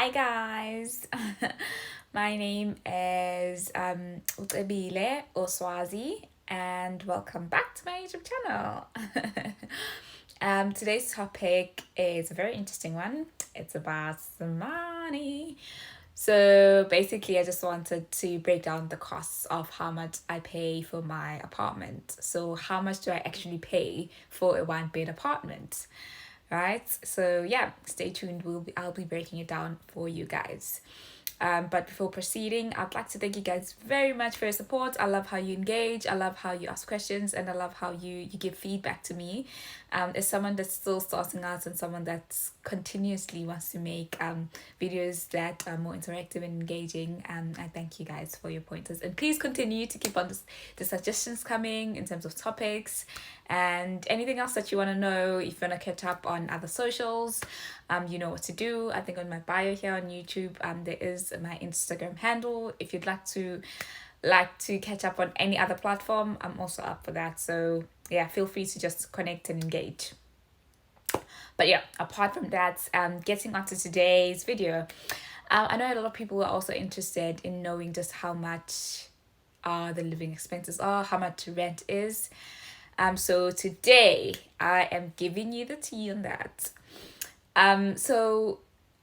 Hi guys, my name is Utabile Oswazi and welcome back to my YouTube channel. Today's topic is a very interesting one. It's about some money. So basically, I just wanted to break down the costs of how much I pay for my apartment. So how much do I actually pay for a one bed apartment? Right, so yeah, stay tuned. I'll be breaking it down for you guys. But before proceeding, I'd like to thank you guys very much for your support. I love how you engage, I love how you ask questions, and I love how you give feedback to me. As someone that's still starting out and someone that's continuously wants to make videos that are more interactive and engaging, I thank you guys for your pointers. And please continue to keep on the suggestions coming in terms of topics and anything else that you want to know. If you want to catch up on other socials, you know what to do. I think on my bio here on YouTube, there is my Instagram handle. If you'd like to catch up on any other platform, I'm also up for that. So yeah, feel free to just connect and engage. But yeah, apart from that, getting onto today's video, I know a lot of people are also interested in knowing just how much the living expenses are, how much rent is. So today I am giving you the tea on that. So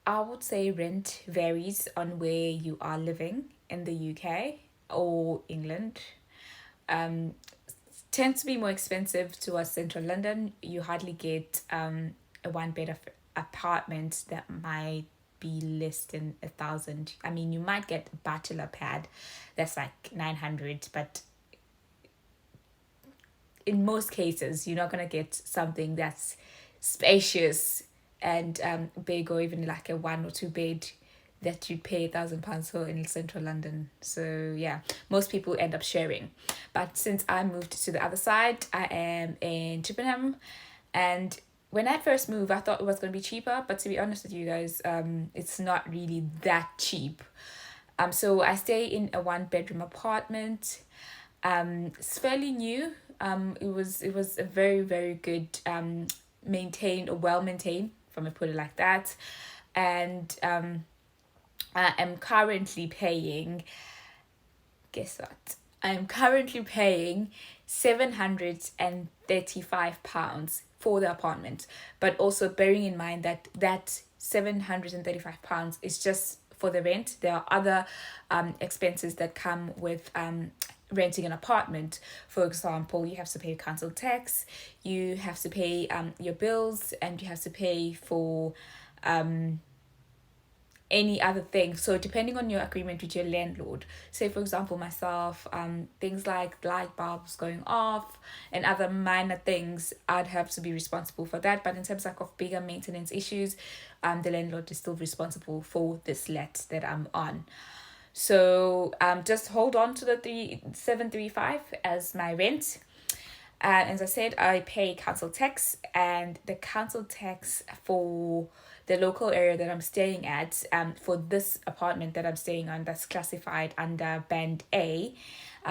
I would say rent varies on where you are living in the UK or England. Um, Tends to be more expensive towards central London. You hardly get a one bed of apartment that might be less than 1,000. I mean, you might get a bachelor pad that's like 900, but in most cases, you're not gonna get something that's spacious and big, or even like a one or two bed that you'd pay £1,000 for in central London. So yeah, most people end up sharing. But since I moved to the other side, I am in Chippenham, and when I first moved, I thought it was gonna be cheaper. But to be honest with you guys, it's not really that cheap. So I stay in a one bedroom apartment. It's fairly new. It was a very good maintained, or well maintained, if I may put it like that. And I am currently paying, guess what? I am currently paying £735 for the apartment. But also bearing in mind that £735 is just for the rent. There are other expenses that come with renting an apartment. For example, you have to pay council tax, you have to pay your bills, and you have to pay for any other thing. So depending on your agreement with your landlord, say for example myself, things like light bulbs going off and other minor things, I'd have to be responsible for that. But in terms of bigger maintenance issues, the landlord is still responsible for this let that I'm on. So just hold on to the 735 as my rent. And as I said, I pay council tax, and the council tax for the local area that I'm staying at, for this apartment that I'm staying on, that's classified under Band A.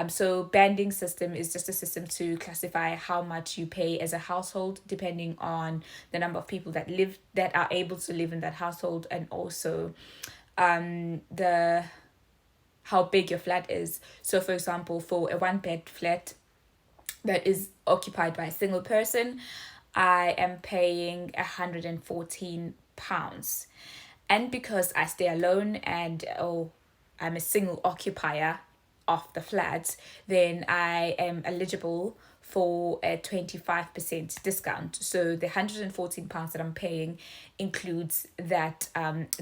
So banding system is just a system to classify how much you pay as a household, depending on the number of people that are able to live in that household, and also the how big your flat is. So for example, for a one bed flat that is occupied by a single person, I am paying £114. And because I stay alone and I'm a single occupier of the flat, then I am eligible for a 25% discount. So the £114 that I'm paying includes that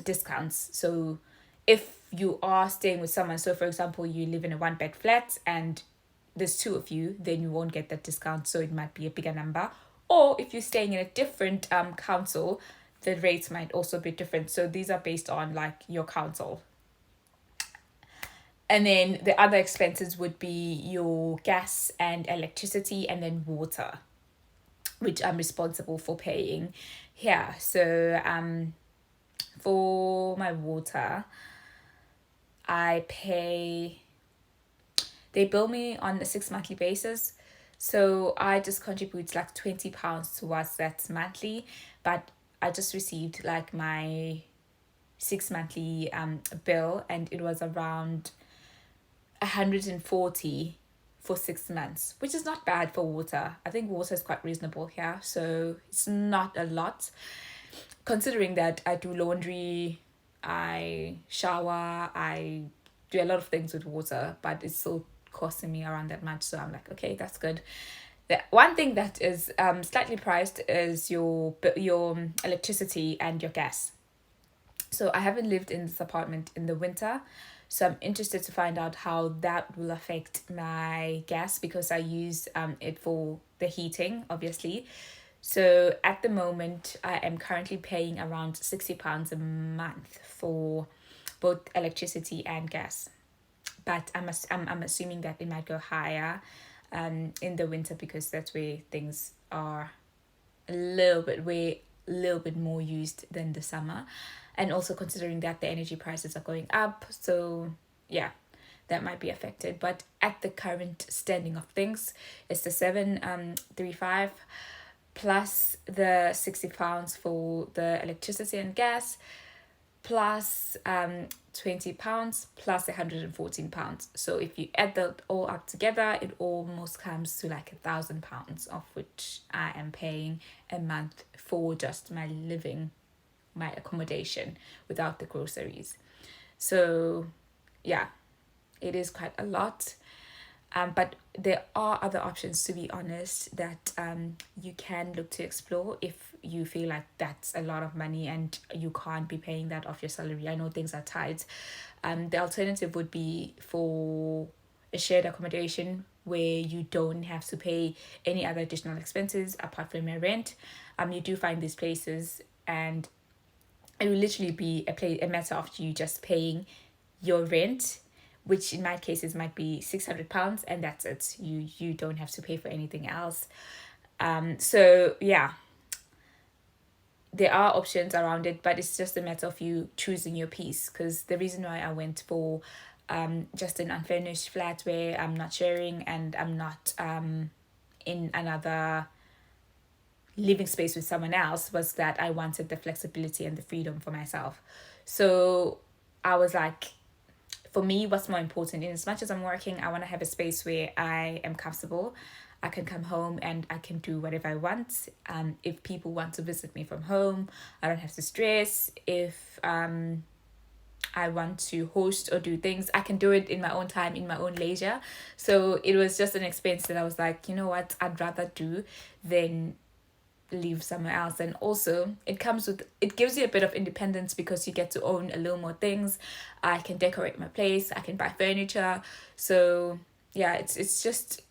discounts. So if you are staying with someone, so for example, you live in a one bed flat and there's two of you, then you won't get that discount, so it might be a bigger number. Or if you're staying in a different council, the rates might also be different. So these are based on like your council. And then the other expenses would be your gas and electricity, and then water, which I'm responsible for paying here. So for my water, I pay, they bill me on a 6 monthly basis. So I just contribute like £20 towards that monthly. But I just received like my six monthly bill, and it was around 140 for 6 months, which is not bad for water. I think water is quite reasonable here, so it's not a lot considering that I do laundry, I shower, I do a lot of things with water, but it's still costing me around that much. So I'm like, okay, that's good. The one thing that is slightly priced is your electricity and your gas. So I haven't lived in this apartment in the winter, so I'm interested to find out how that will affect my gas, because I use it for the heating, obviously. So at the moment, I am currently paying around £60 a month for both electricity and gas. But I'm assuming that it might go higher in the winter, because that's where things are a little bit more used than the summer, and also considering that the energy prices are going up. So yeah, that might be affected. But at the current standing of things, it's the 735 plus the £60 for the electricity and gas, plus £20 plus £114. So if you add that all up together, it almost comes to like £1,000, of which I am paying a month for just my living, my accommodation, without the groceries. So yeah, it is quite a lot. But there are other options, to be honest, that you can look to explore if you feel like that's a lot of money and you can't be paying that off your salary. I know things are tight. The alternative would be for a shared accommodation where you don't have to pay any other additional expenses apart from your rent. You do find these places, and it will literally be a matter of you just paying your rent, which in my cases might be £600, and that's it. You don't have to pay for anything else. So yeah, there are options around it, but it's just a matter of you choosing your piece. Because the reason why I went for just an unfurnished flat where I'm not sharing and I'm not in another living space with someone else was that I wanted the flexibility and the freedom for myself. So I was like, for me, what's more important, in as much as I'm working, I want to have a space where I am comfortable. I can come home and I can do whatever I want. If people want to visit me from home, I don't have to stress. If I want to host or do things, I can do it in my own time, in my own leisure. So it was just an experience that I was like, you know what, I'd rather do than live somewhere else. And also it gives you a bit of independence, because you get to own a little more things. I can decorate my place, I can buy furniture. So yeah, it's just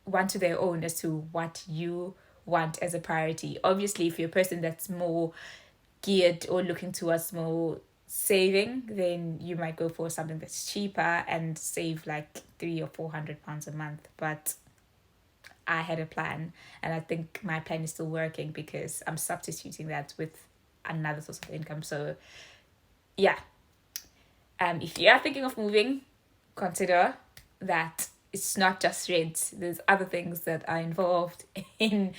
one to their own as to what you want as a priority. Obviously, if you're a person that's more geared or looking towards more saving, then you might go for something that's cheaper and save like £300 or £400 a month. But I had a plan, and I think my plan is still working because I'm substituting that with another source of income. So yeah, if you are thinking of moving, consider that it's not just rent. There's other things that are involved in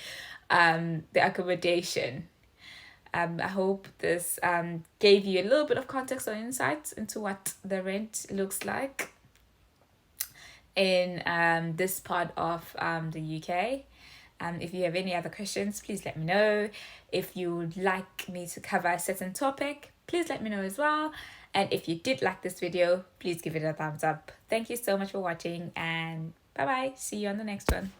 the accommodation. I hope this gave you a little bit of context or insights into what the rent looks like in this part of the UK. If you have any other questions, please let me know. If you would like me to cover a certain topic, please let me know as well. And if you did like this video, please give it a thumbs up. Thank you so much for watching, and bye bye. See you on the next one.